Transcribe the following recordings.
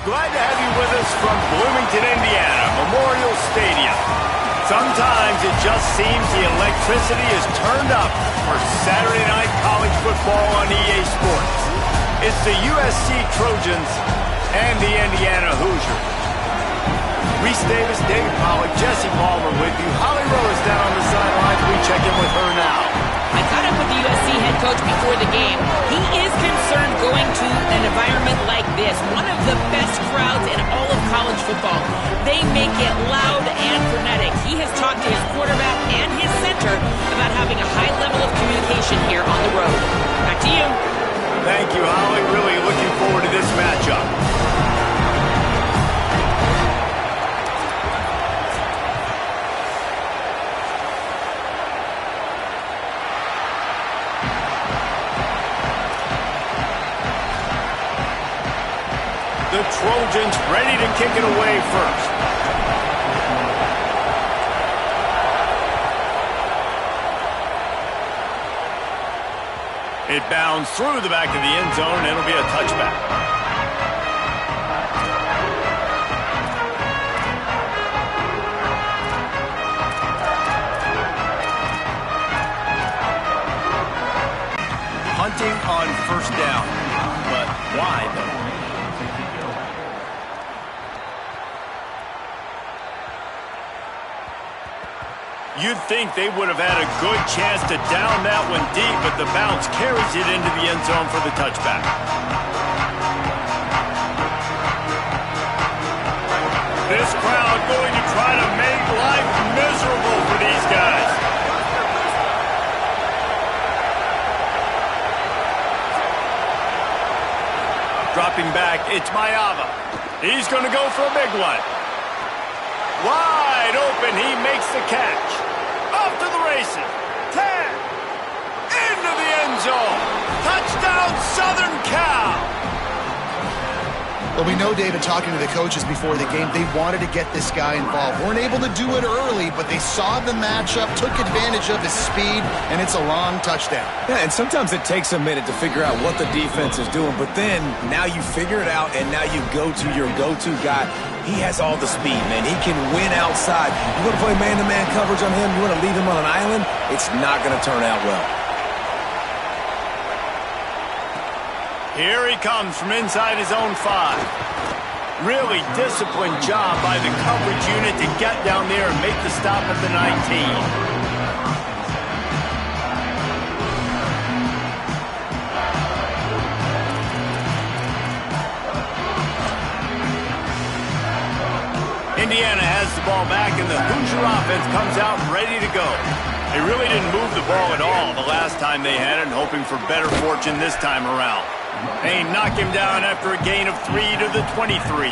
Glad to have you with us from Bloomington, Indiana, Memorial Stadium. Sometimes it just seems the electricity is turned up for Saturday night college football on EA Sports. It's the USC Trojans and the Indiana Hoosiers. Reese Davis, David Pollack, Jesse Palmer with you. Holly Rowe is down on the sidelines. We check in with her now. I caught up with the USC head coach before the game. He is concerned going to an environment like this, one of the best crowds in all of college football. They make it loud and frenetic. He has talked to his quarterback and his center about having a high level of communication here on the road. Back to you. Thank you, Holly. Really looking forward to this matchup. The Trojans ready to kick it away first. It bounds through the back of the end zone, and it'll be a touchback. Hunting on first down, but why though? You'd think they would have had a good chance to down that one deep, but the bounce carries it into the end zone for the touchback. This crowd going to try to make life miserable for these guys. Dropping back, it's Mayava. He's going to go for a big one. Wide open, he makes the catch. Off to the races. 10. Into the end zone. Touchdown, Southern Cal. Well, we know, David, talking to the coaches before the game, they wanted to get this guy involved. Weren't able to do it early, but they saw the matchup, took advantage of his speed, and it's a long touchdown. Yeah, and sometimes it takes a minute to figure out what the defense is doing, but then now you figure it out, and now you go to your go-to guy. He has all the speed, man. He can win outside. You want to play man-to-man coverage on him? You want to leave him on an island? It's not going to turn out well. Here he comes from inside his own 5. Really disciplined job by the coverage unit to get down there and make the stop at the 19. Indiana has the ball back, and the Hoosier offense comes out ready to go. They really didn't move the ball at all the last time they had it, and hoping for better fortune this time around. They knock him down after a gain of 3 to the 23.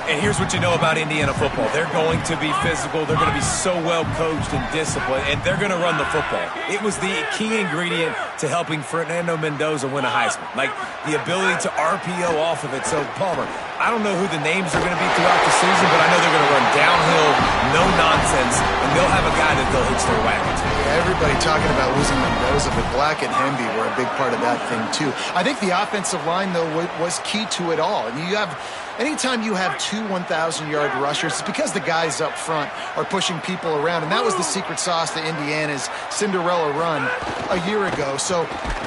And here's what you know about Indiana football. They're going to be physical. They're going to be so well coached and disciplined, and they're going to run the football. It was the key ingredient to helping Fernando Mendoza win a Heisman, like the ability to RPO off of it. So, Palmer, I don't know who the names are going to be throughout the season, but I know they're going to run downhill, no nonsense, and they'll have a guy that they'll hitch their wagon to. Yeah, everybody talking about losing Mendoza, but Black and Hemby were a big part of that thing, too. I think the offensive line, though, was key to it all. And you have... Anytime you have 2 1,000-yard rushers, it's because the guys up front are pushing people around, and that was the secret sauce to Indiana's Cinderella run a year ago. So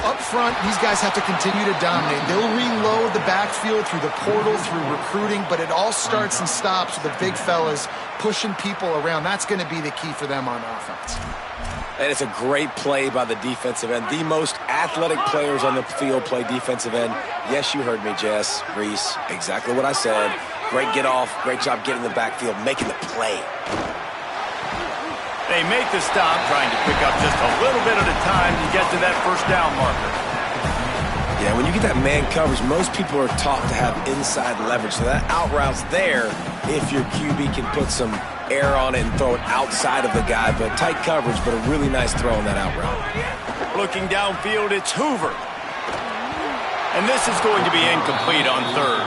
up front, these guys have to continue to dominate. They'll reload the backfield through the portal, through recruiting, but it all starts and stops with the big fellas pushing people around. That's going to be the key for them on offense. And it's a great play by the defensive end. The most athletic players on the field play defensive end. Yes, you heard me, Jess, Reese. Exactly what I said. Great get off. Great job getting the backfield, making the play. They make the stop, trying to pick up just a little bit at a time to get to that first down marker. Yeah, when you get that man coverage, most people are taught to have inside leverage. So that out route's there if your QB can put some air on it and throw it outside of the guy. But tight coverage, but a really nice throw on that out route. Looking downfield, it's Hoover. And this is going to be incomplete on third.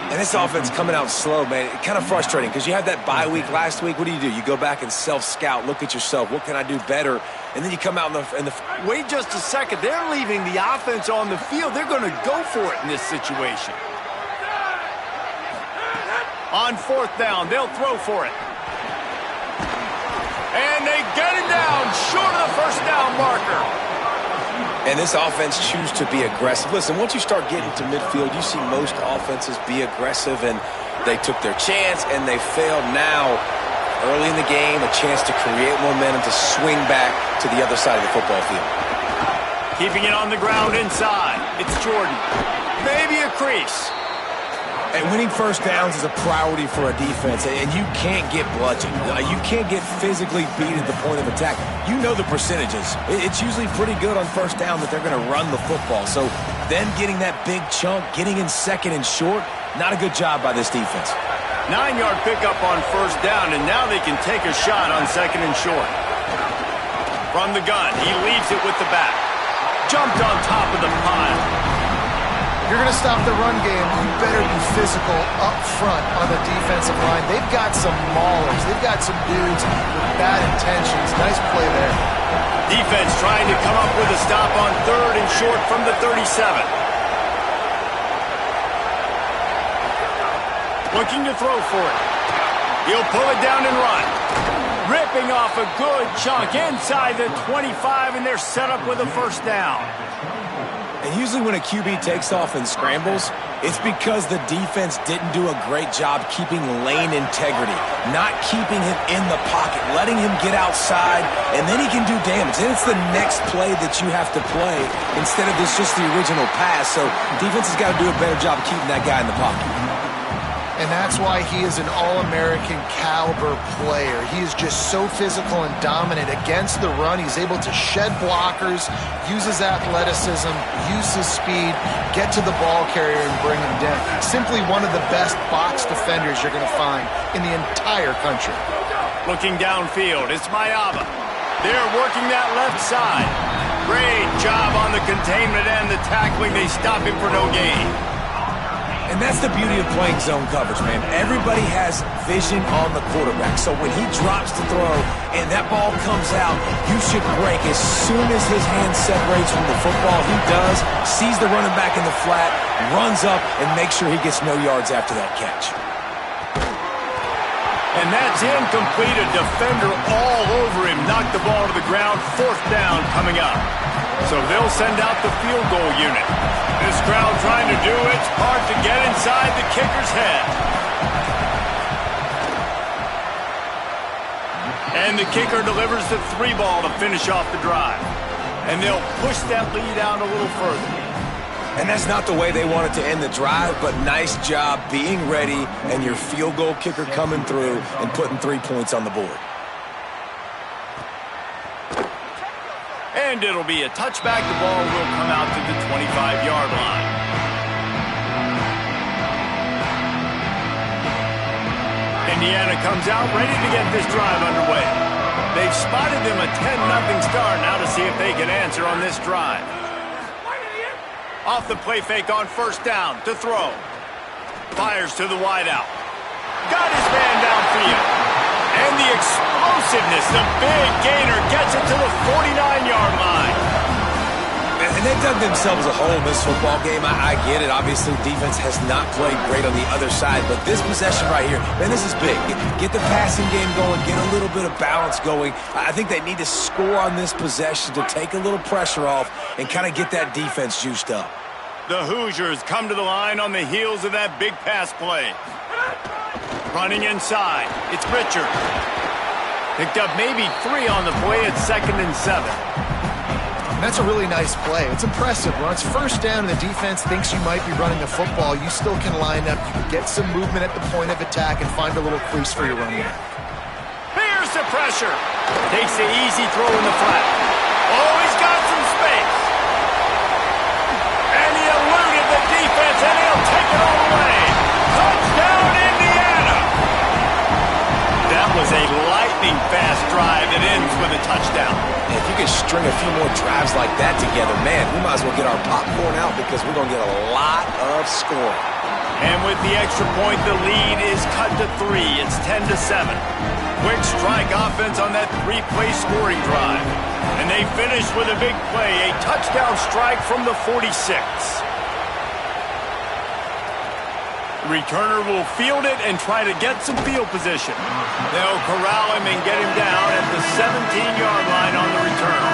And this offense coming out slow, man. It's kind of frustrating because you had that bye week last week. What do? You go back and self-scout, look at yourself. What can I do better? And then you come out in the Wait just a second. They're leaving the offense on the field. They're going to go for it in this situation. On 4th down, they'll throw for it. And they get it down short of the first down marker. And this offense chooses to be aggressive. Listen, once you start getting to midfield, you see most offenses be aggressive, and they took their chance, and they failed. Now, early in the game, a chance to create momentum to swing back to the other side of the football field. Keeping it on the ground inside. It's Jordan. Maybe a crease. And winning first downs is a priority for a defense, and you can't get bludgeoned. You can't get physically beat at the point of attack. You know the percentages. It's usually pretty good on first down that they're going to run the football. So then getting that big chunk, getting in second and short, not a good job by this defense. 9-yard pickup on first down, and now they can take a shot on second and short. From the gun, he leaves it with the back. Jumped on top of the pile. You're going to stop the run game, you better be physical up front on the defensive line. They've got some maulers. They've got some dudes with bad intentions. Nice play there. Defense trying to come up with a stop on 3rd and short from the 37. Looking to throw for it. He'll pull it down and run. Ripping off a good chunk inside the 25, and they're set up with a first down. And usually when a QB takes off and scrambles, it's because the defense didn't do a great job keeping lane integrity, not keeping him in the pocket, letting him get outside, and then he can do damage. Then it's the next play that you have to play instead of just the original pass. So defense has got to do a better job keeping that guy in the pocket. And that's why he is an all-American caliber player. He is just so physical and dominant against the run. He's able to shed blockers, use his athleticism, use his speed, get to the ball carrier and bring him down. Simply one of the best box defenders you're going to find in the entire country. Looking downfield, it's Mayaba. They're working that left side. Great job on the containment and the tackling. They stop him for no gain. And that's the beauty of playing zone coverage, man. Everybody has vision on the quarterback. So when he drops to throw and that ball comes out, you should break. As soon as his hand separates from the football, he does, sees the running back in the flat, runs up, and makes sure he gets no yards after that catch. And that's incomplete. A defender all over him. Knocked the ball to the ground. 4th down coming up. So they'll send out the field goal unit. This crowd trying to do its part to get inside the kicker's head. And the kicker delivers the 3 ball to finish off the drive. And they'll push that lead out a little further. And that's not the way they wanted to end the drive, but nice job being ready and your field goal kicker coming through and putting 3 points on the board. And it'll be a touchback. The ball will come out to the 25-yard line. Indiana comes out ready to get this drive underway. They've spotted them a 10-0 start. Now to see if they can answer on this drive. Off the play fake on first down to throw. Fires to the wideout. Got his man downfield. And the explosiveness, the big gainer, gets it to the 49-yard line. And they dug themselves a hole in this football game. I get it. Obviously, defense has not played great on the other side. But this possession right here, man, this is big. Get the passing game going. Get a little bit of balance going. I think they need to score on this possession to take a little pressure off and kind of get that defense juiced up. The Hoosiers come to the line on the heels of that big pass play. Running inside, it's Richard. Picked up maybe 3 on the play at 2nd and 7. And that's a really nice play. It's impressive. When it's first down and the defense thinks you might be running the football, you still can line up. You can get some movement at the point of attack and find a little crease for your running back. Here's the pressure. Takes the easy throw in the flat. Oh, he's got some space. And he eluded the defense, and he'll take it all away. Touchdown, Indiana! That was a lightning-fast drive that ends with a touchdown. If you could string a few more drives like that together, man, we might as well get our popcorn out because we're going to get a lot of scoring. And with the extra point, the lead is cut to 3. It's 10-7. Quick strike offense on that 3-play scoring drive. And they finish with a big play, a touchdown strike from the 46. Returner will field it and try to get some field position. They'll corral him and get him down at the 17-yard line on the return.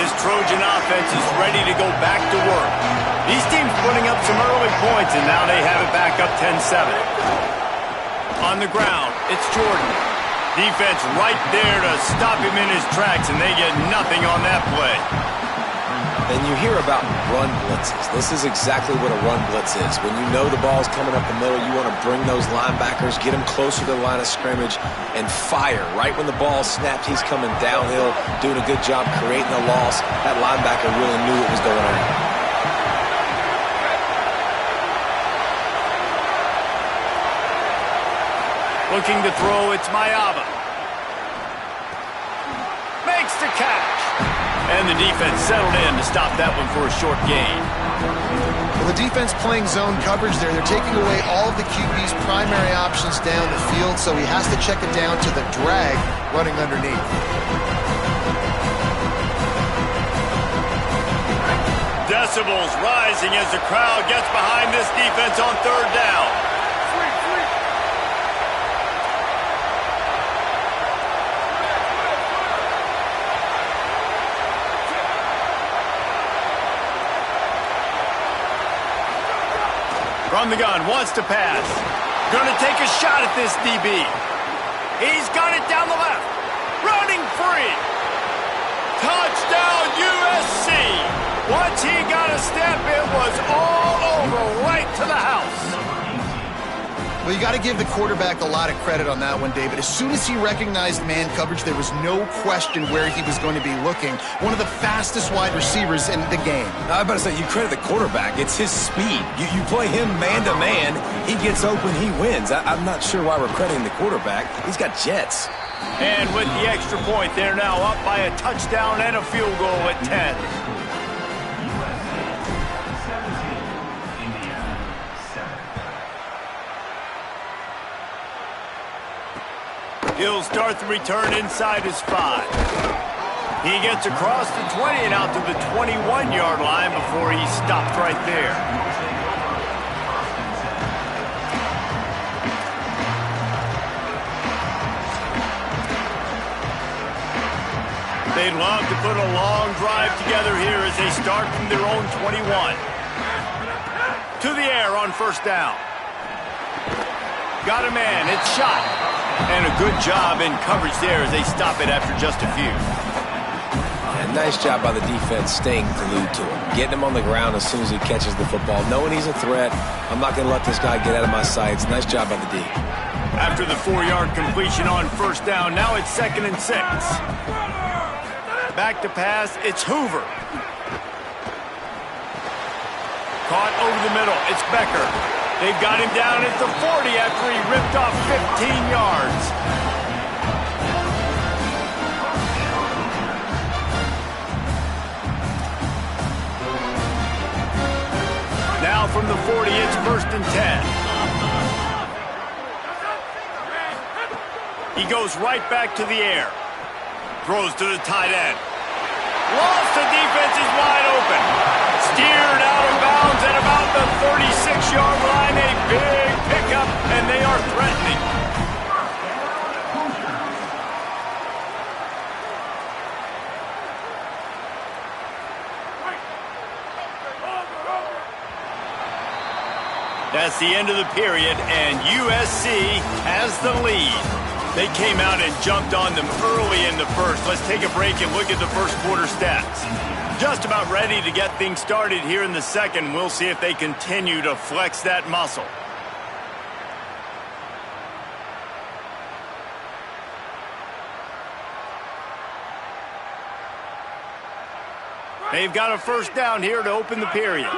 This Trojan offense is ready to go back to work. These teams putting up some early points, and now they have it back up 10-7. On the ground, it's Jordan. Defense right there to stop him in his tracks, and they get nothing on that play. And you hear about run blitzes. This is exactly what a run blitz is. When you know the ball's coming up the middle, you want to bring those linebackers, get them closer to the line of scrimmage, and fire. Right when the ball snapped, he's coming downhill, doing a good job creating a loss. That linebacker really knew what was going on. Looking to throw, it's Mayaba. Makes the catch. And the defense settled in to stop that one for a short gain. Well, the defense playing zone coverage there. They're taking away all of the QB's primary options down the field, so he has to check it down to the drag running underneath. Decibels rising as the crowd gets behind this defense on third down. From the gun, wants to pass. Going to take a shot at this DB. He's got it down the left. Running free. Touchdown USC. Once he got a step, it was all over, right to the house. Well, you got to give the quarterback a lot of credit on that one, David. As soon as he recognized man coverage, there was no question where he was going to be looking. One of the fastest wide receivers in the game. I was about to say, you credit the quarterback. It's his speed. You play him man-to-man, he gets open, he wins. I'm not sure why we're crediting the quarterback. He's got jets. And with the extra point, they're now up by a touchdown and a field goal at 10. He'll start the return inside his 5. He gets across the 20 and out to the 21-yard line before he stopped right there. They'd love to put a long drive together here as they start from their own 21. To the air on first down. Got a man, it's shot. And a good job in coverage there as they stop it after just a few. And nice job by the defense staying glued to him. Getting him on the ground as soon as he catches the football. Knowing he's a threat, I'm not going to let this guy get out of my sights. Nice job by the D. After the 4-yard completion on first down, now it's 2nd and 6. Back to pass, it's Hoover. Caught over the middle, it's Becker. They've got him down at the 40 after he ripped off 15 yards. Now from the 40, it's 1st and 10. He goes right back to the air. Throws to the tight end. Lost, the defense is wide open. Steered out of bounds at about the 36-yard line. A big pickup, and they are threatening. That's the end of the period, and USC has the lead. They came out and jumped on them early in the first. Let's take a break and look at the first quarter stats. Just about ready to get things started here in the second. We'll see if they continue to flex that muscle. They've got a first down here to open the period.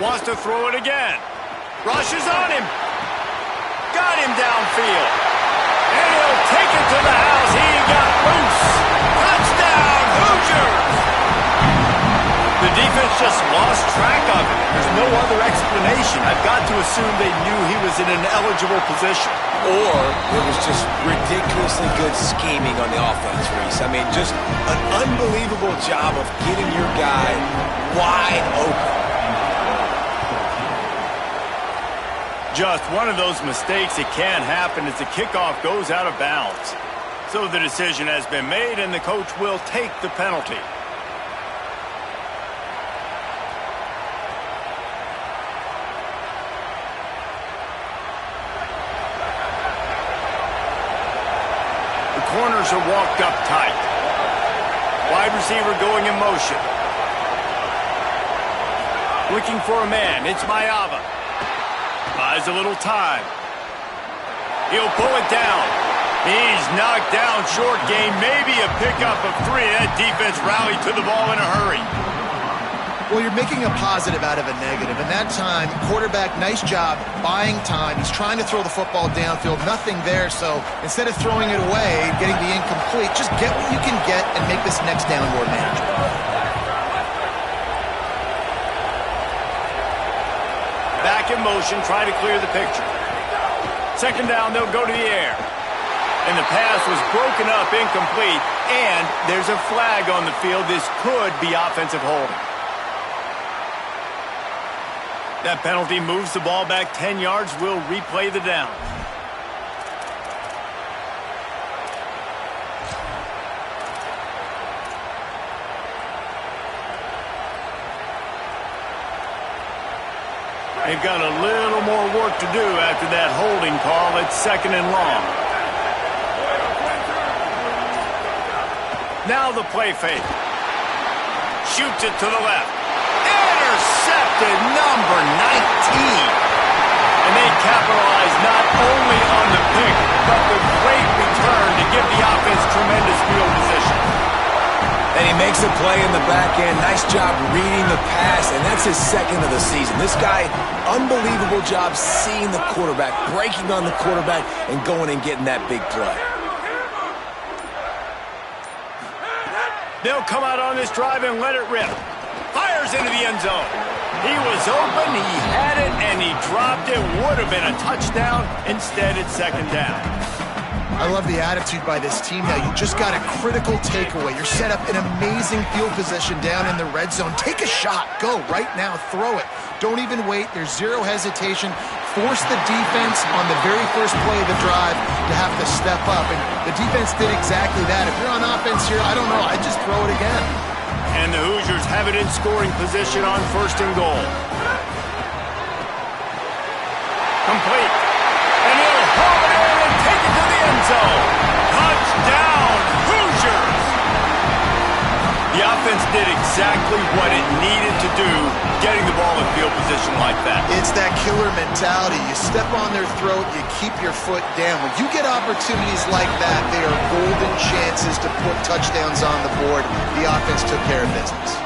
Wants to throw it again. Rushes on him. Got him downfield. And he'll take it to the house. He got loose. Touchdown, Hoosiers! The defense just lost track of it. There's no other explanation. I've got to assume they knew he was in an eligible position. Or it was just ridiculously good scheming on the offense, Reese. I mean, just an unbelievable job of getting your guy wide open. Just one of those mistakes that can happen as the kickoff goes out of bounds. So the decision has been made, and the coach will take the penalty. The corners are walked up tight. Wide receiver going in motion. Looking for a man. It's Mayava. Buys a little time. He'll pull it down. He's knocked down short game. Maybe a pickup of 3. That defense rallied to the ball in a hurry. Well, you're making a positive out of a negative. And that time, quarterback, nice job buying time. He's trying to throw the football downfield. Nothing there. So instead of throwing it away, getting the incomplete, just get what you can get and make this next down more manageable. Back in motion, try to clear the picture. Second down, they'll go to the air. And the pass was broken up, incomplete, and there's a flag on the field. This could be offensive holding. That penalty moves the ball back 10 yards. We'll replay the down. They've got a little more work to do after that holding call. It's 2nd and long. Now the play fake. Shoots it to the left. Intercepted, number 19. And they capitalize not only on the pick, but the great return to give the offense tremendous field position. And he makes a play in the back end. Nice job reading the pass, and that's his 2nd of the season. This guy, unbelievable job seeing the quarterback, breaking on the quarterback, and going and getting that big play. They'll come out on this drive and let it rip. Fires into the end zone. He was open, he had it, and he dropped it. Would have been a touchdown. Instead, it's 2nd down. I love the attitude by this team now. You just got a critical takeaway. You're set up in amazing field position down in the red zone. Take a shot. Go right now. Throw it. Don't even wait. There's zero hesitation. Force the defense on the very first play of the drive to have to step up. And the defense did exactly that. If you're on offense here, I don't know. I'd just throw it again. And the Hoosiers have it in scoring position on 1st and goal. Complete. And he'll haul it in and take it to the end zone. Touchdown, Hoosiers! The offense did exactly what it needed to do, getting the ball in field position like that. It's that killer mentality. You step on their throat, you keep your foot down. When you get opportunities like that, they are golden chances to put touchdowns on the board. The offense took care of business.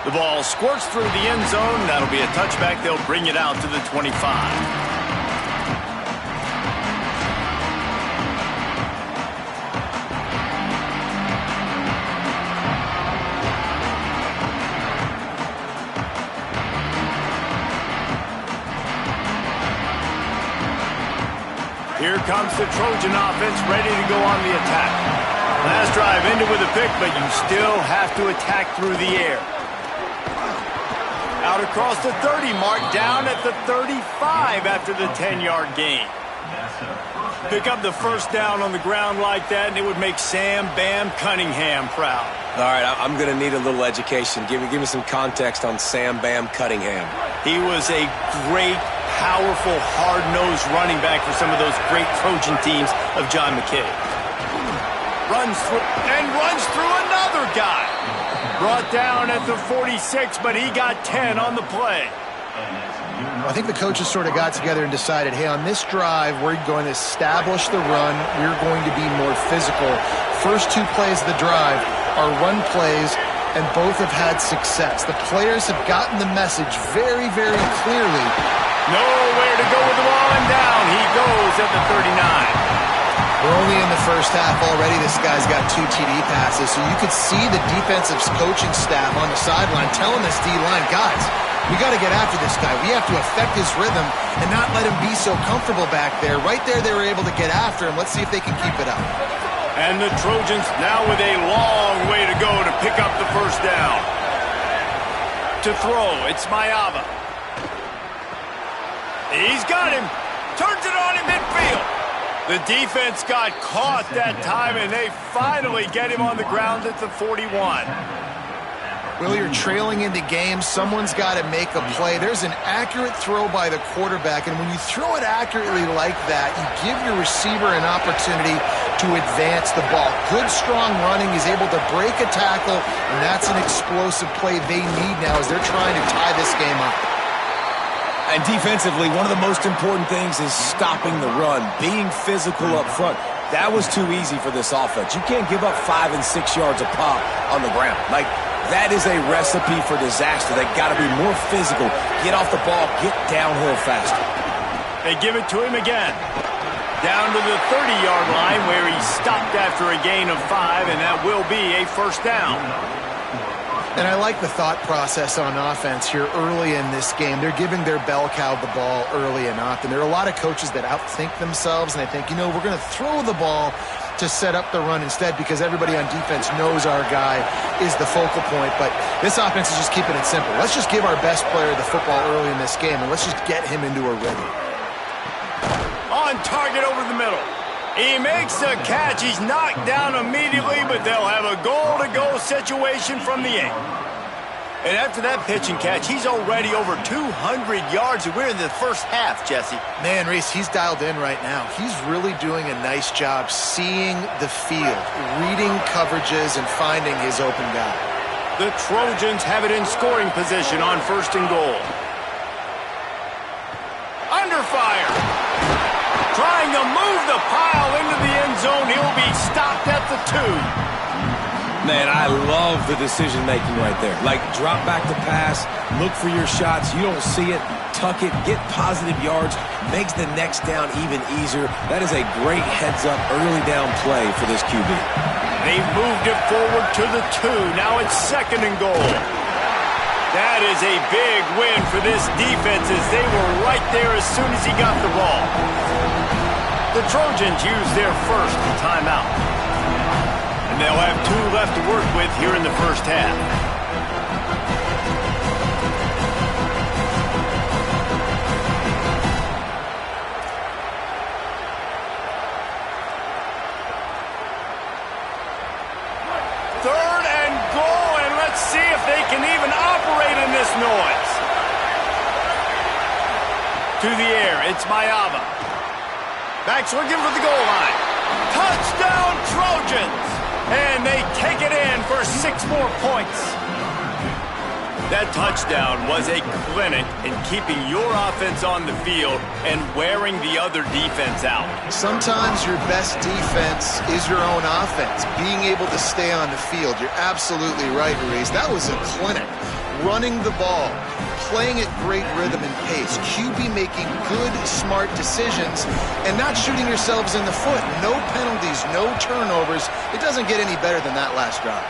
The ball squirts through the end zone. That'll be a touchback. They'll bring it out to the 25. Here comes the Trojan offense ready to go on the attack. Last drive ended with a pick, but you still have to attack through the air. Out across the 30 mark, down at the 35 after the 10-yard gain. Pick up the first down on the ground like that, and it would make Sam Bam Cunningham proud. All right, I'm going to need a little education. Give me some context on Sam Bam Cunningham. He was a great, powerful, hard-nosed running back for some of those great Trojan teams of John McKay. Runs through another guy. Brought down at the 46, but he got 10 on the play. I think the coaches sort of got together and decided, hey, on this drive, we're going to establish the run. We're going to be more physical. First 2 plays of the drive are run plays, and both have had success. The players have gotten the message very, very clearly. Nowhere to go with the ball, and down he goes at the 39. We're only in the first half already. This guy's got 2 TD passes, so you could see the defensive coaching staff on the sideline telling this D-line, guys, we got to get after this guy. We have to affect his rhythm and not let him be so comfortable back there. Right there, they were able to get after him. Let's see if they can keep it up. And the Trojans now with a long way to go to pick up the first down. To throw, it's Mayava. He's got him. Turns it on in midfield. The defense got caught that time, and they finally get him on the ground at the 41. Will, you're trailing into games. Someone's got to make a play. There's an accurate throw by the quarterback, and when you throw it accurately like that, you give your receiver an opportunity to advance the ball. Good, strong running. He's able to break a tackle, and that's an explosive play they need now as they're trying to tie this game up. And defensively, one of the most important things is stopping the run, being physical up front. That was too easy for this offense. You can't give up 5 and 6 yards a pop on the ground. Like, that is a recipe for disaster. They got to be more physical, get off the ball, get downhill faster. They give it to him again. Down to the 30-yard line where he stopped after a gain of 5, and that will be a first down. And I like the thought process on offense here early in this game. They're giving their bell cow the ball early and often. There are a lot of coaches that outthink themselves, and they think, you know, we're going to throw the ball to set up the run instead because everybody on defense knows our guy is the focal point. But this offense is just keeping it simple. Let's just give our best player the football early in this game, and let's just get him into a rhythm. On target over the middle. He makes the catch. He's knocked down immediately, but they'll have a goal-to-go situation from the 8. And after that pitch and catch, he's already over 200 yards, and we're in the first half, Jesse. Man, Reese, he's dialed in right now. He's really doing a nice job seeing the field, reading coverages, and finding his open guy. The Trojans have it in scoring position on 1st and goal. Under fire. Trying to move the pile into the end zone. He'll be stopped at the 2. Man, I love the decision-making right there. Like, drop back to pass, look for your shots. You don't see it, tuck it, get positive yards, makes the next down even easier. That is a great heads-up early down play for this QB. They moved it forward to the 2. Now it's 2nd and goal. That is a big win for this defense as they were right there as soon as he got the ball. The Trojans use their first timeout. And they'll have 2 left to work with here in the first half. Third and goal, and let's see if they can even operate in this noise. To the air, it's Mayava. Backs looking for the goal line. Touchdown, Trojans! And they take it in for 6 more points. That touchdown was a clinic in keeping your offense on the field and wearing the other defense out. Sometimes your best defense is your own offense, being able to stay on the field. You're absolutely right, Reese. That was a clinic. Running the ball, playing at great rhythm and pace, QB making good, smart decisions, and not shooting yourselves in the foot. No penalties, no turnovers. It doesn't get any better than that last drive.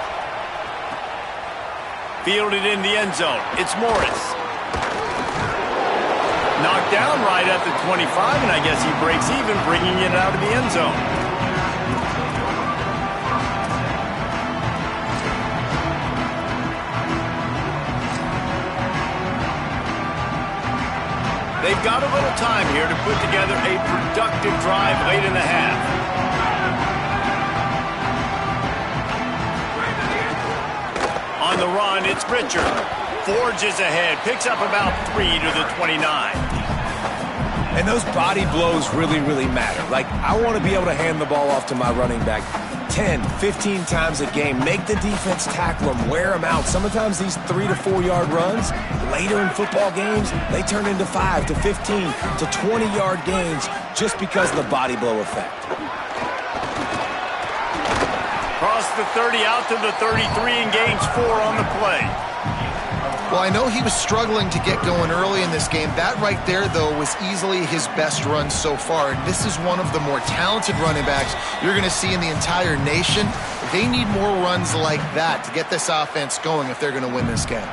Fielded in the end zone. It's Morris. Knocked down right at the 25, and I guess he breaks even, bringing it out of the end zone. They've got a little time here to put together a productive drive late in the half. On the run, it's Richard. Forges ahead, picks up about 3 to the 29. And those body blows really, really matter. Like, I want to be able to hand the ball off to my running back 10, 15 times a game. Make the defense tackle them, wear them out. Sometimes these 3 to 4 yard runs, later in football games, they turn into 5 to 15 to 20-yard gains just because of the body blow effect. Cross the 30 out to the 33 and gains 4 on the play. Well, I know he was struggling to get going early in this game. That right there, though, was easily his best run so far. And this is one of the more talented running backs you're going to see in the entire nation. They need more runs like that to get this offense going if they're going to win this game.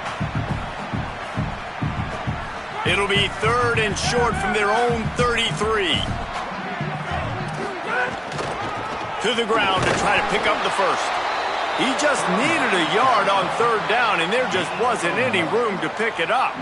It'll be 3rd and short from their own 33. To the ground to try to pick up the first. He just needed a yard on 3rd down, and there just wasn't any room to pick it up.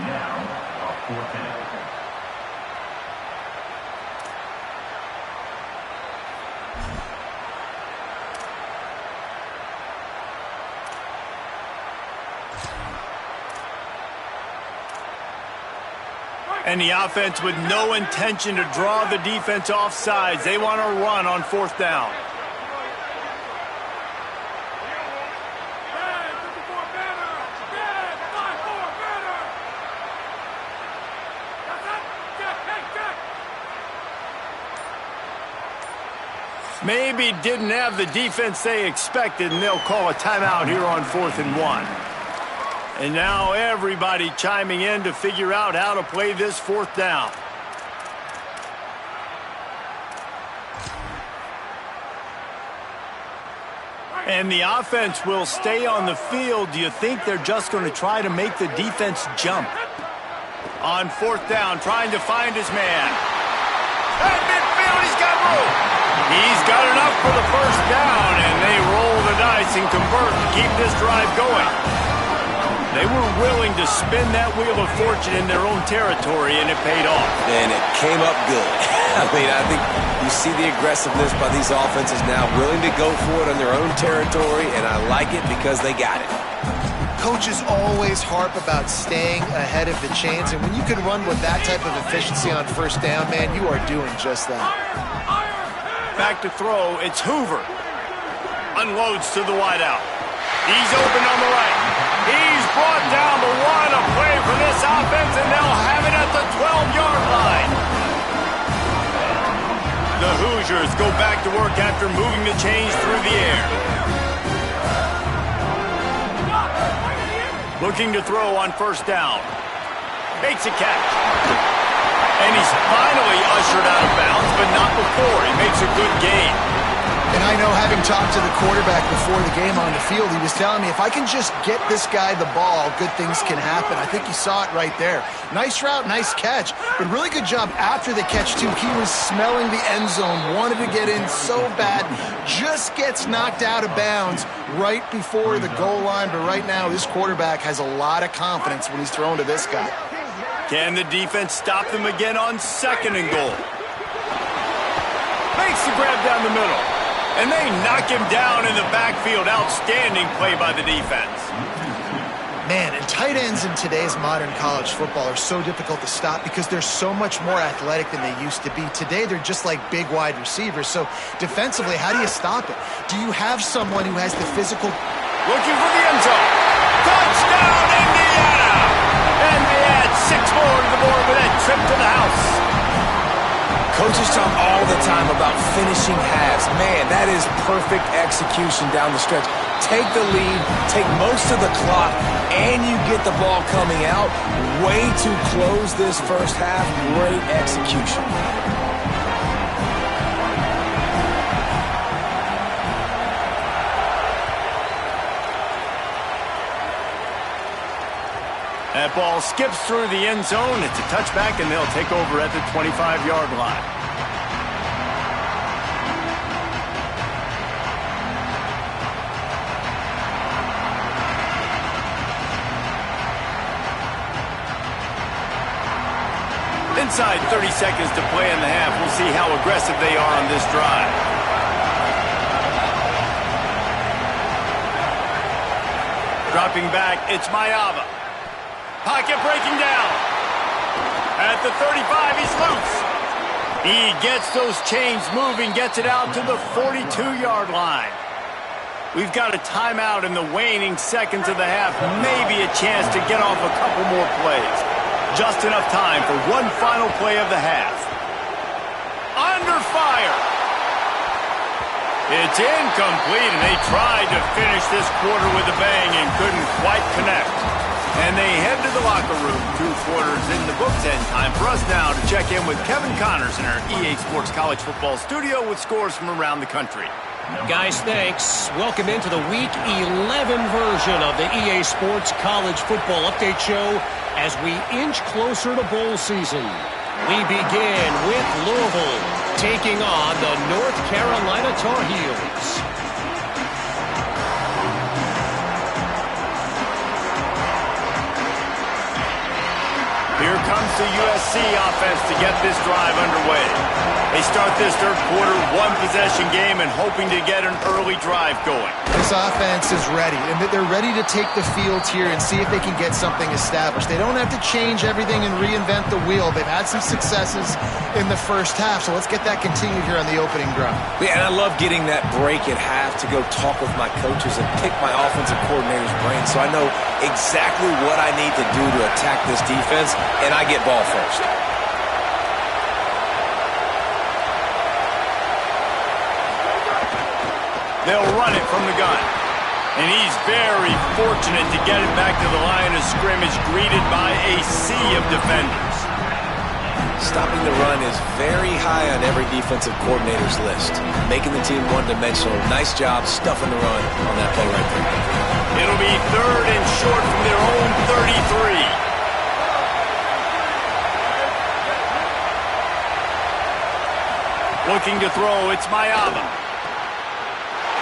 And the offense with no intention to draw the defense off sides. They want to run on 4th down. Maybe didn't have the defense they expected, and they'll call a timeout here on 4th and 1. And now everybody chiming in to figure out how to play this 4th down. And the offense will stay on the field. Do you think they're just going to try to make the defense jump? On 4th down, trying to find his man. At midfield, he's got room. He's got enough for the 1st down, and they roll the dice and convert to keep this drive going. They were willing to spin that wheel of fortune in their own territory, and it paid off. And it came up good. I mean, I think you see the aggressiveness by these offenses now, willing to go for it on their own territory, and I like it because they got it. Coaches always harp about staying ahead of the chains, and when you can run with that type of efficiency on 1st down, man, you are doing just that. Back to throw, it's Hoover. Unloads to the wideout. He's open on the right. He's brought down, but what a play for this offense, and they'll have it at the 12-yard line. The Hoosiers go back to work after moving the chains through the air. Looking to throw on 1st down. Makes a catch. And he's finally ushered out of bounds, but not before. He makes a good gain. And I know, having talked to the quarterback before the game on the field, he was telling me, if I can just get this guy the ball, good things can happen. I think you saw it right there. Nice route, nice catch, but really good job after the catch, too. He was smelling the end zone, wanted to get in so bad, just gets knocked out of bounds right before the goal line. But right now, this quarterback has a lot of confidence when he's throwing to this guy. Can the defense stop them again on 2nd and goal? Makes the grab down the middle. And they knock him down in the backfield. Outstanding play by the defense. Man, and tight ends in today's modern college football are so difficult to stop because they're so much more athletic than they used to be. Today, they're just like big wide receivers. So defensively, how do you stop it? Do you have someone who has the physical... Looking for the end zone. Touchdown, Indiana! And they add 6 more to the board with that trip to the house. Coaches talk all the time about finishing halves. Man, that is perfect execution down the stretch. Take the lead, take most of the clock, and you get the ball coming out. Way to close this 1st half. Great execution. That ball skips through the end zone. It's a touchback, and they'll take over at the 25-yard line. Inside 30 seconds to play in the half. We'll see how aggressive they are on this drive. Dropping back, it's Mayava. Pocket breaking down. At the 35, he's loose. He gets those chains moving, gets it out to the 42-yard line. We've got a timeout in the waning seconds of the half. Maybe a chance to get off a couple more plays. Just enough time for one final play of the half. Under fire. It's incomplete, and they tried to finish this quarter with a bang and couldn't quite connect. And they head to the locker room. 2 quarters in the books, and time for us now to check in with Kevin Connors in our EA Sports College Football studio with scores from around the country. Guys, thanks. Welcome into the Week 11 version of the EA Sports College Football Update Show as we inch closer to bowl season. We begin with Louisville taking on the North Carolina Tar Heels. Here comes the USC offense to get this drive underway. They start this third quarter one-possession game and hoping to get an early drive going. This offense is ready, and they're ready to take the field here and see if they can get something established. They don't have to change everything and reinvent the wheel. They've had some successes in the first half, so let's get that continued here on the opening drive. Yeah, and I love getting that break at half to go talk with my coaches and pick my offensive coordinator's brain so I know exactly what I need to do to attack this defense, and I get ball first. They'll run it from the gun. And he's very fortunate to get it back to the line of scrimmage, greeted by a sea of defenders. Stopping the run is very high on every defensive coordinator's list. Making the team one-dimensional. Nice job stuffing the run on that play right there. It'll be 3rd and short from their own 33. Looking to throw, it's Mayava.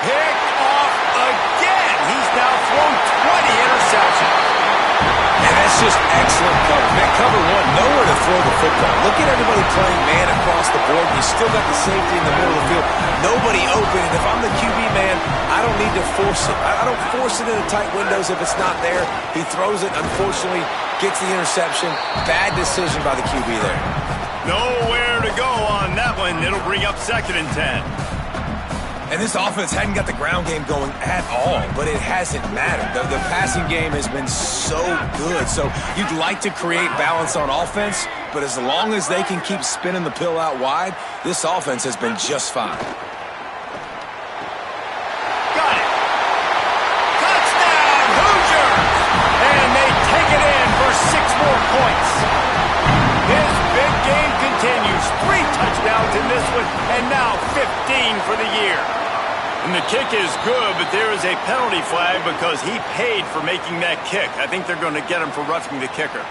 Picked off again. He's now thrown 20 interceptions. And that's just excellent cover. Man, cover one, nowhere to throw the football. Look at everybody playing man across the board. You still got the safety in the middle of the field. Nobody open. And if I'm the QB man, I don't need to force it. I don't force it into tight windows if it's not there. He throws it, unfortunately, gets the interception. Bad decision by the QB there. Nowhere to go on that one. It'll bring up 2nd and 10. And this offense hadn't got the ground game going at all, but it hasn't mattered. The passing game has been so good. So you'd like to create balance on offense, but as long as they can keep spinning the pill out wide, this offense has been just fine. Got it. Touchdown, Hoosiers! And they take it in for 6 more points. This big game continues. 3 touchdowns in this one, and now 15 for the year. And the kick is good, but there is a penalty flag because he paid for making that kick. I think they're going to get him for roughing the kicker.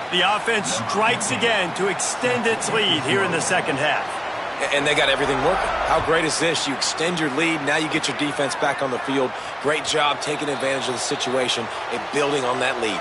The offense strikes again to extend its lead here in the second half. And they got everything working. How great is this? You extend your lead, now you get your defense back on the field. Great job taking advantage of the situation and building on that lead.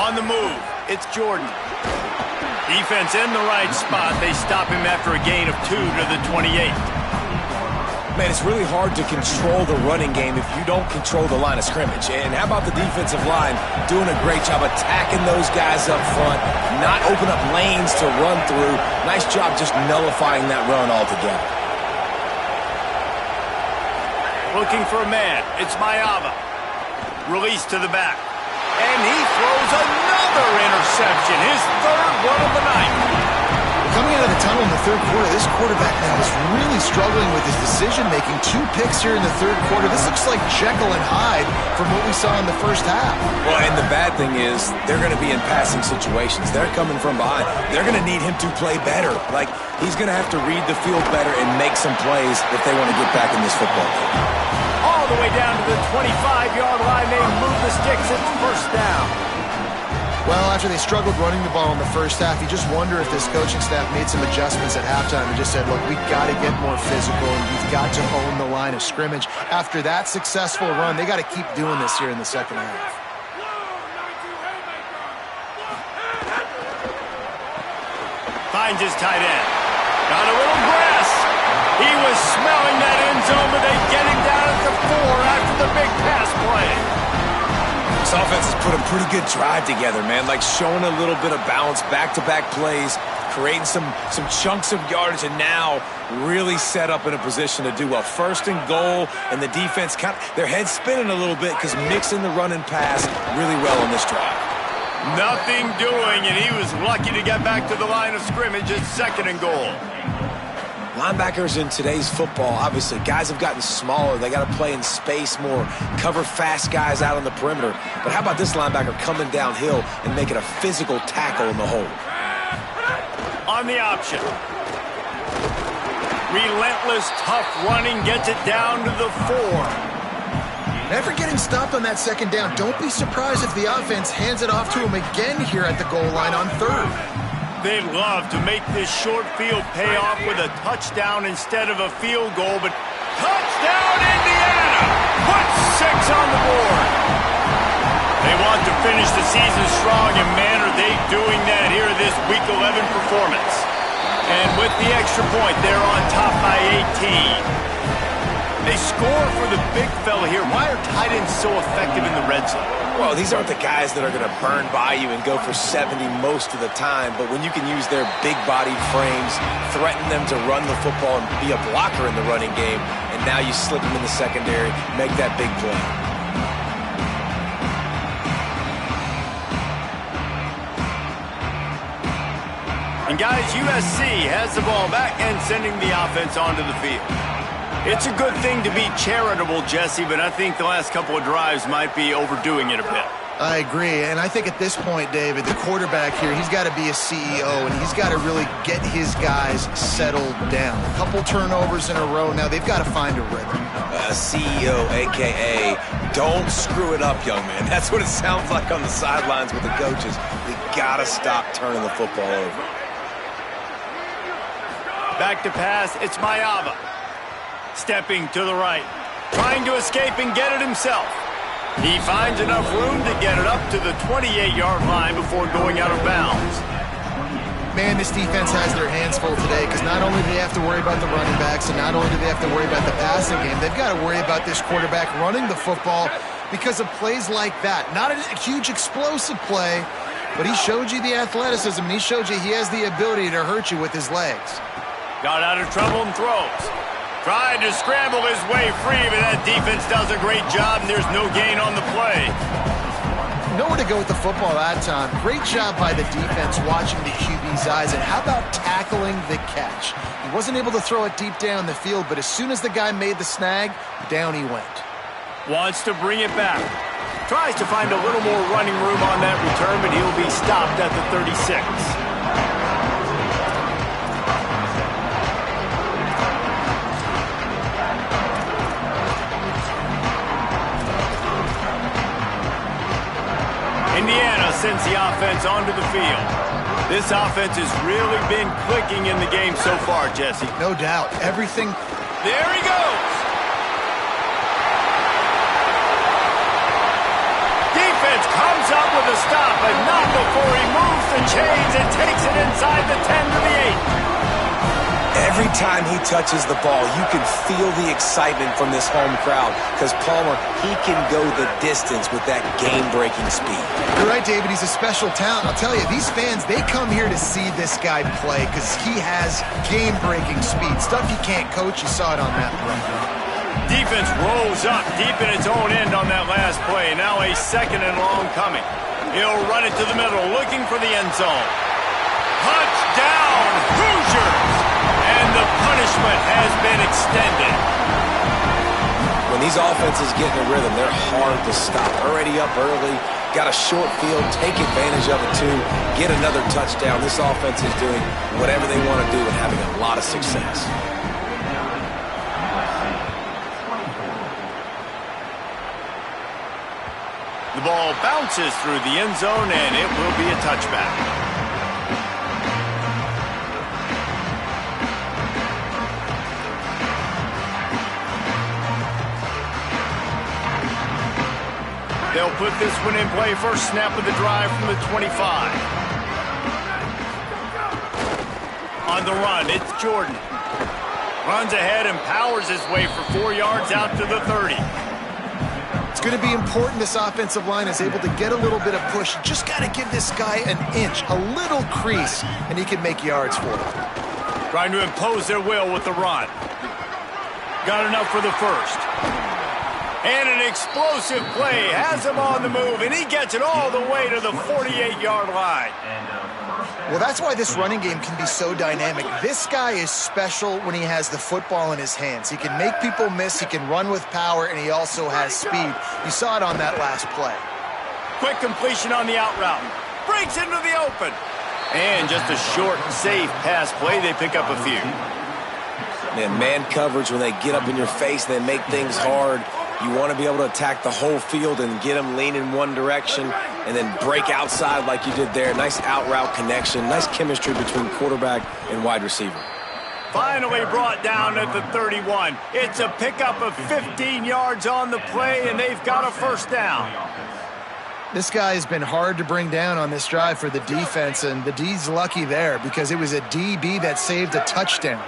On the move, it's Jordan. Defense in the right spot. They stop him after a gain of 2 to the 28. Man, it's really hard to control the running game if you don't control the line of scrimmage. And how about the defensive line doing a great job attacking those guys up front, not open up lanes to run through. Nice job just nullifying that run altogether. Looking for a man. It's Mayava. Release to the back. And he throws another interception. His 3rd one of the night. Coming out of the tunnel in the third quarter, this quarterback now is really struggling with his decision-making. 2 picks here in the third quarter. This looks like Jekyll and Hyde from what we saw in the first half. Well, and the bad thing is they're going to be in passing situations. They're coming from behind. They're going to need him to play better. Like, he's going to have to read the field better and make some plays if they want to get back in this football game. All the way down to the 25-yard line. They move the sticks. It's 1st down. Well, after they struggled running the ball in the first half, you just wonder if this coaching staff made some adjustments at halftime and just said, look, we've got to get more physical and we've got to own the line of scrimmage. After that successful run, they got to keep doing this here in the second half. Finds his tight end. Got a little grass. He was smelling that end zone, but they get him down at the 4 after the big pass play. This offense has put a pretty good drive together, man. Like showing a little bit of balance, back-to-back plays, creating some chunks of yardage, and now really set up in a position to do well. First and goal, and the defense their head's spinning a little bit because mixing the run and pass really well on this drive. Nothing doing, and he was lucky to get back to the line of scrimmage at 2nd and goal. Linebackers in today's football, obviously, guys have gotten smaller. They got to play in space more, cover fast guys out on the perimeter. But how about this linebacker coming downhill and making a physical tackle in the hole? On the option. Relentless, tough running, gets it down to the 4. Never getting stopped on that 2nd down. Don't be surprised if the offense hands it off to him again here at the goal line on 3rd. They'd love to make this short field pay off with a touchdown instead of a field goal, but touchdown Indiana! Put 6 on the board. They want to finish the season strong, and man, are they doing that here in this Week 11 performance. And with the extra point, they're on top by 18. They score for the big fella here. Why are tight ends so effective in the red zone? Well, these aren't the guys that are going to burn by you and go for 70 most of the time, but when you can use their big-bodied frames, threaten them to run the football and be a blocker in the running game, and now you slip them in the secondary, make that big play. And guys, USC has the ball back and sending the offense onto the field. It's a good thing to be charitable, Jesse, but I think the last couple of drives might be overdoing it a bit. I agree, and I think at this point, David, the quarterback here, he's got to be a CEO, and he's got to really get his guys settled down. A couple turnovers in a row now. They've got to find a rhythm. CEO, a.k.a. don't screw it up, young man. That's what it sounds like on the sidelines with the coaches. You got to stop turning the football over. Back to pass, it's Mayava. Stepping to the right, trying to escape and get it himself. He finds enough room to get it up to the 28-yard line before going out of bounds. Man, this defense has their hands full today because not only do they have to worry about the running backs and not only do they have to worry about the passing game, they've got to worry about this quarterback running the football because of plays like that. Not a huge explosive play, but he showed you the athleticism. He showed you he has the ability to hurt you with his legs. Got out of trouble and throws. Tried to scramble his way free, but that defense does a great job, and there's no gain on the play. Nowhere to go with the football that time. Great job by the defense watching the QB's eyes, and how about tackling the catch? He wasn't able to throw it deep down the field, but as soon as the guy made the snag, down he went. Wants to bring it back. Tries to find a little more running room on that return, but he'll be stopped at the 36. Indiana sends the offense onto the field. This offense has really been clicking in the game so far, Jesse. No doubt. Everything. There he goes. Defense comes up with a stop, but not before he moves the chains and takes it inside the 10 to the 8. Every time he touches the ball, you can feel the excitement from this home crowd because Palmer, he can go the distance with that game-breaking speed. You're right, David. He's a special talent. I'll tell you, these fans, they come here to see this guy play because he has game-breaking speed. Stuff you can't coach. You saw it on that play. Defense rolls up deep in its own end on that last play. Now a 2nd and long coming. He'll run it to the middle, looking for the end zone. Touchdown, Hoosiers! And the punishment has been extended. When these offenses get in a rhythm, they're hard to stop. Already up early, got a short field, take advantage of it too, get another touchdown. This offense is doing whatever they want to do and having a lot of success. The ball bounces through the end zone, and it will be a touchback. They'll put this one in play. First snap of the drive from the 25. On the run, it's Jordan. Runs ahead and powers his way for 4 yards out to the 30. going to be important this offensive line is able to get a little bit of push. You just got to give this guy an inch, a little crease, and he can make yards for it. Trying to impose their will with the run. Got enough for the first. And an explosive play has him on the move, and he gets it all the way to the 48-yard line. Well, that's why this running game can be so dynamic. This guy is special when he has the football in his hands. He can make people miss, he can run with power, and he also has speed. You saw it on that last play. Quick completion on the out route. Breaks into the open. And just a short, safe pass play. They pick up a few. Man coverage, when they get up in your face, they make things hard. You want to be able to attack the whole field and get them lean in one direction and then break outside like you did there. Nice out route connection. Nice chemistry between quarterback and wide receiver. Finally brought down at the 31. It's a pickup of 15 yards on the play, and they've got a first down. This guy has been hard to bring down on this drive for the defense, and the D's lucky there because it was a DB that saved a touchdown.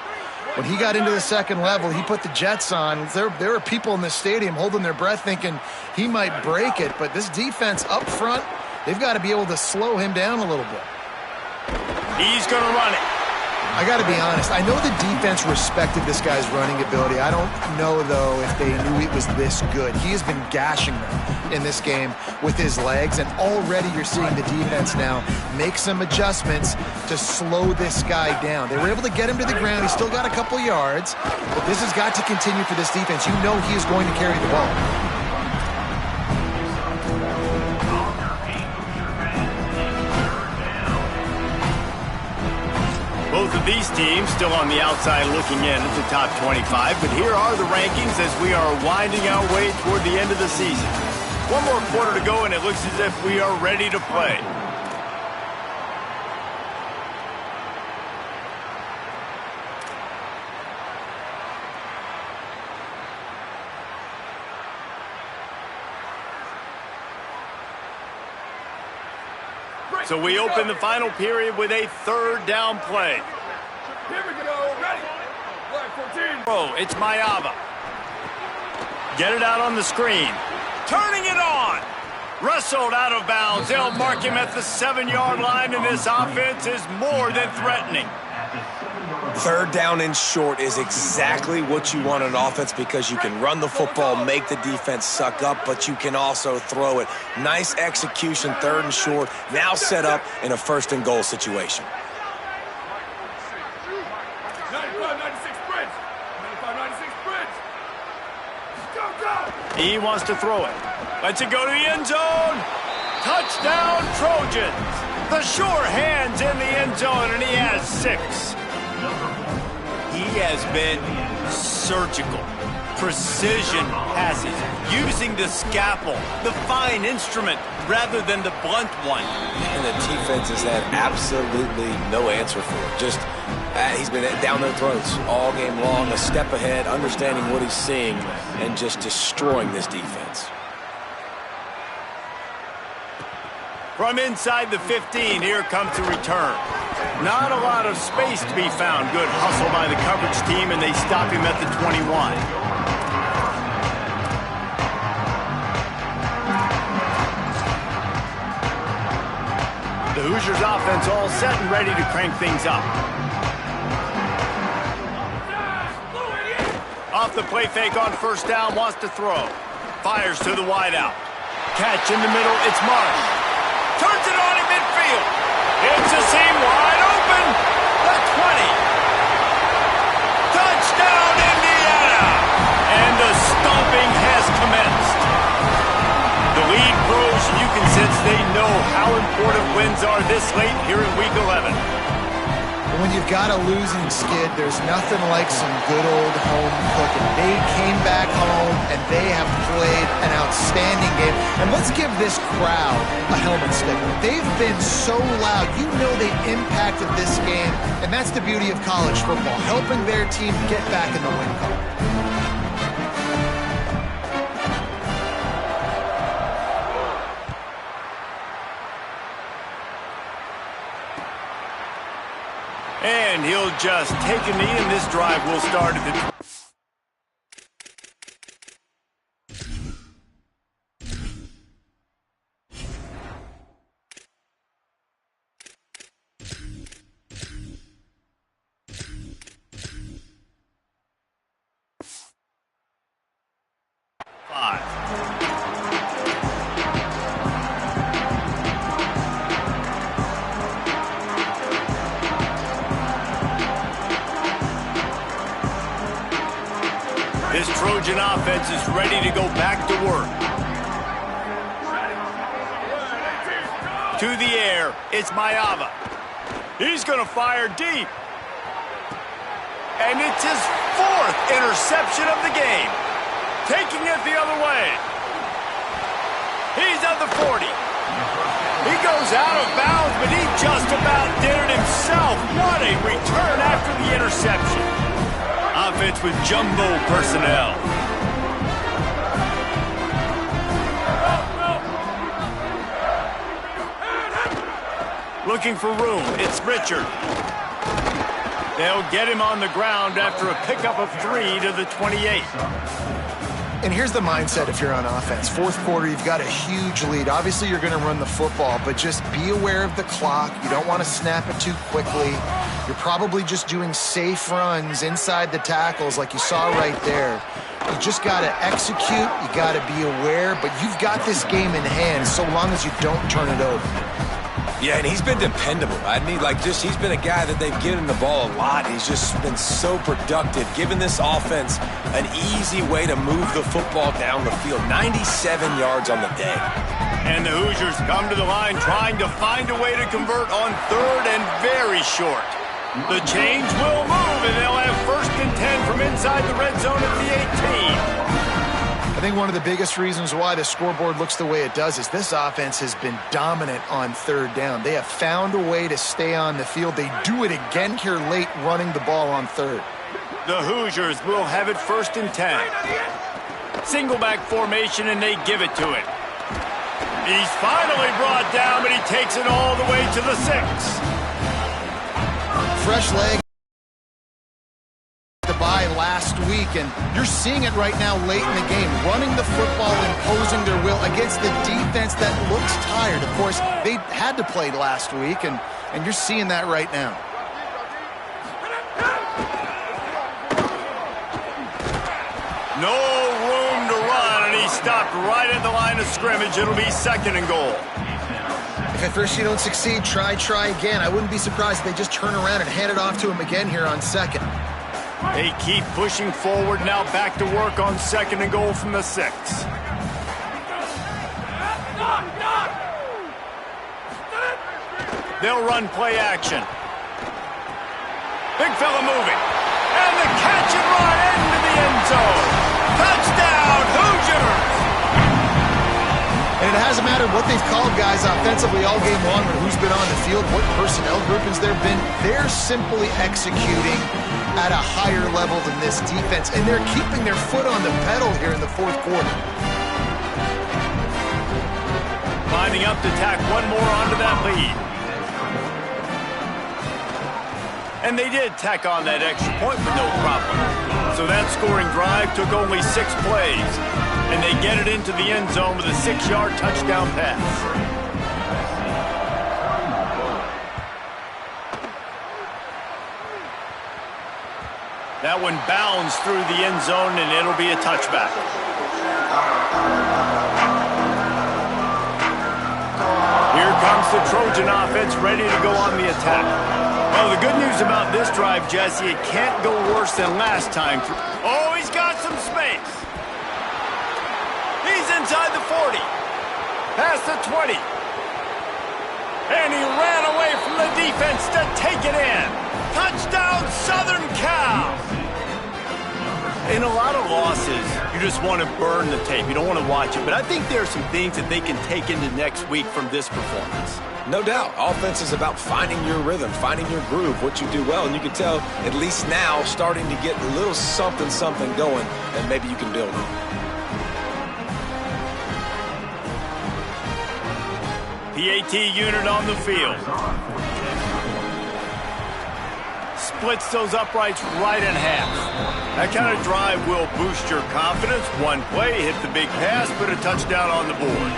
When he got into the second level, he put the Jets on. There were people in the stadium holding their breath thinking he might break it, but this defense up front, they've got to be able to slow him down a little bit. He's going to run it. I got to be honest. I know the defense respected this guy's running ability. I don't know, though, if they knew it was this good. He has been gashing them in this game with his legs, and already you're seeing the defense now make some adjustments to slow this guy down. They were able to get him to the ground. He's still got a couple yards, but this has got to continue for this defense. You know he is going to carry the ball. Both of these teams still on the outside looking in at the top 25, but here are the rankings as we are winding our way toward the end of the season. One more quarter to go, and it looks as if we are ready to play. So we open the final period with a third down play. Here we go. Ready. Black 14. Oh, it's Mayava. Get it out on the screen. Turning it on. Wrestled out of bounds. They'll mark him at the 7-yard line, and this offense is more than threatening. Third down and short is exactly what you want in an offense because you can run the football, make the defense suck up, but you can also throw it. Nice execution, third and short, now set up in a first and goal situation. 95-96 Prince. 95-96 Prince. Go, go. He wants to throw it. Lets it go to the end zone. Touchdown, Trojans. The sure hands in the end zone, and he has 6. He has been surgical, precision passes, using the scalpel, the fine instrument, rather than the blunt one. And the defense has had absolutely no answer for it. Just, he's been down their throats all game long, a step ahead, understanding what he's seeing, and just destroying this defense. From inside the 15, here comes the return. Not a lot of space to be found. Good hustle by the coverage team, and they stop him at the 21. The Hoosiers offense all set and ready to crank things up. Off the play fake on first down, wants to throw. Fires to the wideout. Catch in the middle, it's Marsh. Turns it on in midfield. It's a seam wide open. The 20. Touchdown, Indiana. And the stomping has commenced. The lead grows, and you can sense they know how important wins are this late here in Week 11. When you've got a losing skid, there's nothing like some good old home cooking. They came back home, and they have played an outstanding game. And let's give this crowd a helmet sticker. They've been so loud. You know they impacted this game, and that's the beauty of college football, helping their team get back in the win column. And he'll just take a knee, and this drive will start at the This Trojan offense is ready to go back to work. To the air, it's Mayava. He's going to fire deep. And it's his 4th interception of the game. Taking it the other way. He's at the 40. He goes out of bounds, but he just about did it himself. What a return after the interception. Offense with jumbo personnel. Looking for room. It's Richard. They'll get him on the ground after a pickup of 3 to the 28. And here's the mindset if you're on offense. 4th quarter, you've got a huge lead. Obviously, you're going to run the football, but just be aware of the clock. You don't want to snap it too quickly. You're probably just doing safe runs inside the tackles like you saw right there. You just got to execute. You got to be aware, but you've got this game in hand so long as you don't turn it over. Yeah, and he's been dependable. He's been a guy that they've given the ball a lot. He's just been so productive, giving this offense an easy way to move the football down the field. 97 yards on the day. And the Hoosiers come to the line trying to find a way to convert on 3rd and very short. The chains will move, and they'll have 1st and 10 from inside the red zone at the 18. I think one of the biggest reasons why the scoreboard looks the way it does is this offense has been dominant on 3rd down. They have found a way to stay on the field. They do it again here late, running the ball on 3rd. The Hoosiers will have it 1st and 10. Single back formation, and they give it to it. He's finally brought down, but he takes it all the way to the 6. Fresh leg. The bye last week, and you're seeing it right now late in the game, running the football, imposing their will against the defense that looks tired. Of course, they had to play last week, and you're seeing that right now. No room to run, and he stopped right at the line of scrimmage. It'll be 2nd and goal. If at first you don't succeed, try again. I wouldn't be surprised if they just turn around and hand it off to him again here on 2nd. They keep pushing forward, now back to work on 2nd and goal from the 6. They'll run play action. Big fella moving. And the catch and run into the end zone. Touchdown, Hoosiers! And it hasn't mattered what they've called guys offensively all game long or who's been on the field, what personnel groupings there been. They're simply executing at a higher level than this defense, and they're keeping their foot on the pedal here in the 4th quarter. Lining up to tack one more onto that lead. And they did tack on that extra point with no problem. So that scoring drive took only 6 plays, and they get it into the end zone with a 6-yard touchdown pass. That one bounds through the end zone, and it'll be a touchback. Here comes the Trojan offense ready to go on the attack. Well, the good news about this drive, Jesse, it can't go worse than last time. Oh, he's got some space. He's inside the 40. Past the 20. And he ran away from the defense to take it in. Touchdown, Southern Cal! In a lot of losses, you just want to burn the tape. You don't want to watch it. But I think there are some things that they can take into next week from this performance. No doubt. Offense is about finding your rhythm, finding your groove, what you do well. And you can tell, at least now, starting to get a little something going that maybe you can build on. PAT unit on the field. Splits those uprights right in half. That kind of drive will boost your confidence. One play, hit the big pass, put a touchdown on the board.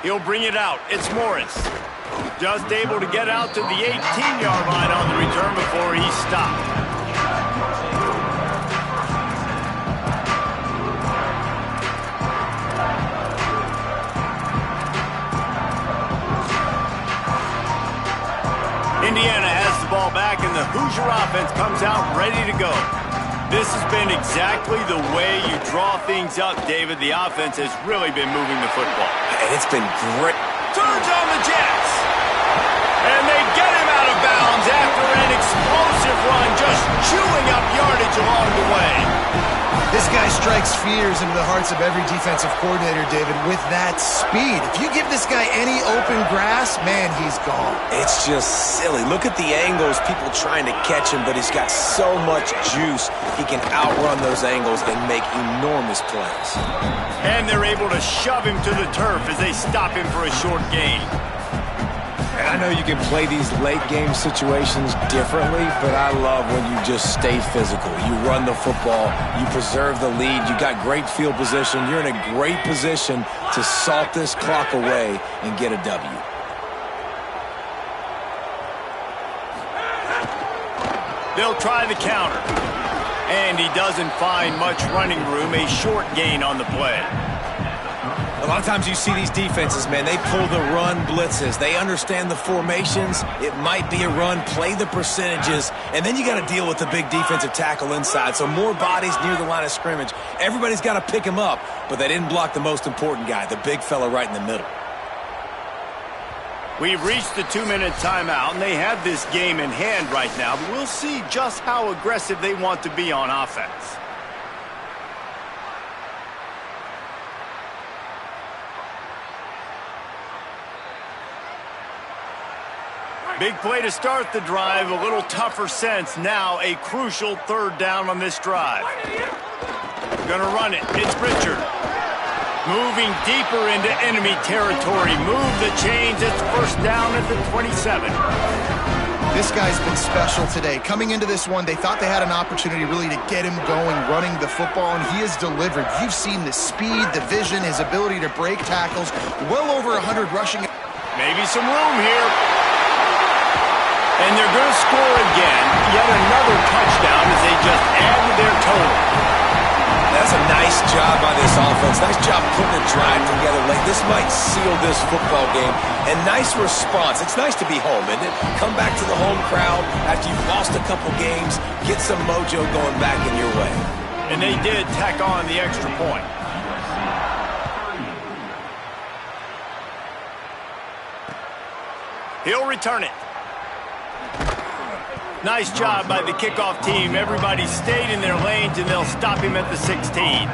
He'll bring it out. It's Morris. Just able to get out to the 18-yard line on the return before he's stopped. Indiana has the ball back, and the Hoosier offense comes out ready to go. This has been exactly the way you draw things up, David. The offense has really been moving the football. And it's been great. Turns on the Jets. And they get him out of bounds after an explosive run, just chewing up yardage along the way. This guy strikes fears into the hearts of every defensive coordinator, David, with that speed. If you give this guy any open grass, man, he's gone. It's just silly. Look at the angles, people trying to catch him, but he's got so much juice. He can outrun those angles and make enormous plays. And they're able to shove him to the turf as they stop him for a short gain. And I know you can play these late-game situations differently, but I love when you just stay physical. You run the football, you preserve the lead, you got great field position. You're in a great position to salt this clock away and get a W. They'll try the counter. And he doesn't find much running room, a short gain on the play. A lot of times you see these defenses, man, they pull the run blitzes. They understand the formations. It might be a run, play the percentages, and then you got to deal with the big defensive tackle inside. So more bodies near the line of scrimmage. Everybody's got to pick him up, but they didn't block the most important guy, the big fella right in the middle. We've reached the 2-minute timeout, and they have this game in hand right now, but we'll see just how aggressive they want to be on offense. Big play to start the drive, a little tougher sense. Now a crucial third down on this drive. Gonna run it. It's Richard. Moving deeper into enemy territory. Move the chains. It's first down at the 27. This guy's been special today. Coming into this one, they thought they had an opportunity really to get him going, running the football, and he has delivered. You've seen the speed, the vision, his ability to break tackles. Well over 100 rushing. Maybe some room here. And they're going to score again. Yet another touchdown as they just add to their total. That's a nice job by this offense. Nice job putting a drive together late. This might seal this football game. And nice response. It's nice to be home, isn't it? Come back to the home crowd after you've lost a couple games. Get some mojo going back in your way. And they did tack on the extra point. He'll return it. Nice job by the kickoff team. Everybody stayed in their lanes, and they'll stop him at the 16.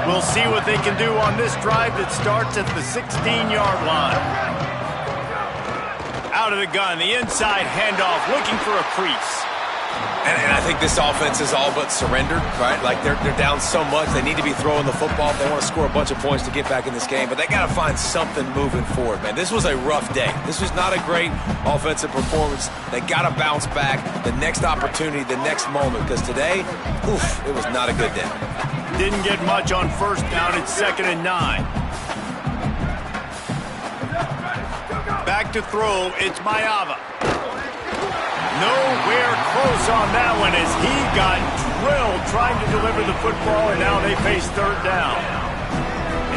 We'll see what they can do on this drive that starts at the 16-yard line. Out of the gun, the inside handoff, looking for a crease. And I think this offense is all but surrendered, right? Like they're down so much, they need to be throwing the football if they want to score a bunch of points to get back in this game. But they got to find something moving forward, man. This was a rough day. This was not a great offensive performance. They got to bounce back. The next opportunity, the next moment, because today, oof, it was not a good day. Didn't get much on first down. It's 2nd and 9. Back to throw. It's Mayava. Nowhere close on that one as he got drilled trying to deliver the football, and now they face third down.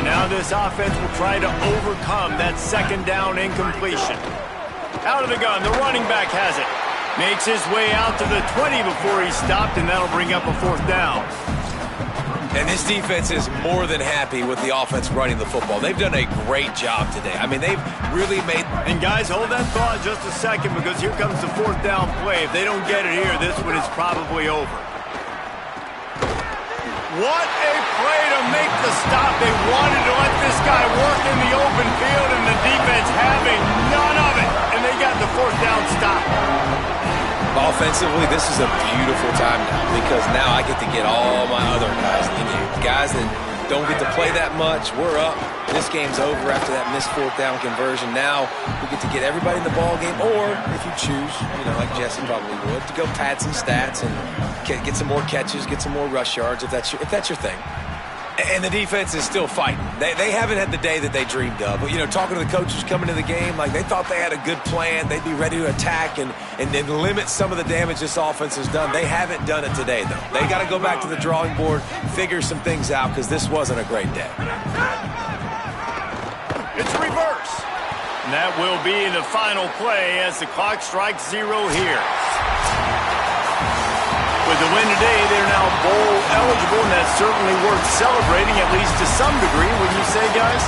And now this offense will try to overcome that second down incompletion. Out of the gun, the running back has it. Makes his way out to the 20 before he's stopped, and that'll bring up a fourth down. And this defense is more than happy with the offense running the football. They've done a great job today. I mean, they've really made... And guys, hold that thought just a second, because here comes the fourth down play. If they don't get it here, this one is probably over. What a play to make the stop. They wanted to let this guy work in the open field, and the defense having none of it. And they got the fourth down stop. Offensively, this is a beautiful time now, because now I get to get all my other guys in the game. Guys that don't get to play that much. We're up. This game's over after that missed fourth down conversion. Now we get to get everybody in the ball game, or if you choose, like Jesse probably would, to go pad some stats and get some more catches, get some more rush yards if that's your thing. And the defense is still fighting. They haven't had the day that they dreamed of. But, talking to the coaches coming to the game, like they thought they had a good plan. They'd be ready to attack and limit some of the damage this offense has done. They haven't done it today, though. They got to go back to the drawing board, figure some things out, because this wasn't a great day. It's reverse. And that will be the final play as the clock strikes 0 here. With the win today, they're now bowl eligible, and that's certainly worth celebrating, at least to some degree, wouldn't you say, guys?